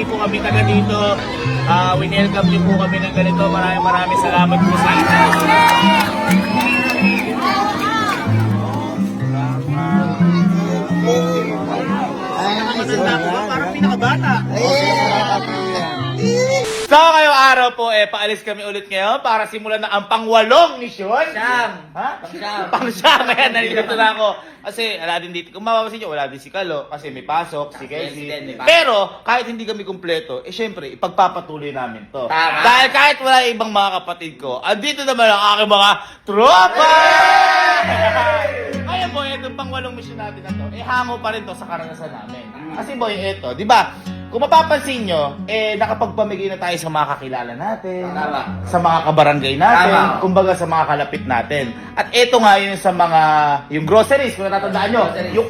hindi po kami taga dito. Winelcome niyo po kami ng ganito. Maraming salamat po sa inyo. Parang pinakabata. So, ngayong araw po, paalis kami ulit ngayon para simulan na ang pang-8 misyon. Siyam. Ha? Pang-siyam. Pang-siyam. Kaya nandito na ako. Kasi, wala din dito. Kung mapapasin nyo, wala din si Kalo. Kasi may pasok, si Casey. Yes, may pasok. Pero, kahit hindi kami kumpleto, syempre, ipagpapatuloy namin to. Tama. Dahil kahit wala ibang mga kapatid ko, andito naman ang aking mga tropa! Kaya boy, itong pang-8 misyon natin na to, hango pa rin to sa karanasan namin. Kasi boy, ito, di ba? Kung mapapansin nyo, nakapagpamigay na tayo sa mga kakilala natin, Tama. sa mga kabarangay natin, Tama. kumbaga sa mga kalapit natin. At ito nga yun sa mga, yung groceries, kung natatandaan nyo, Groceries. yung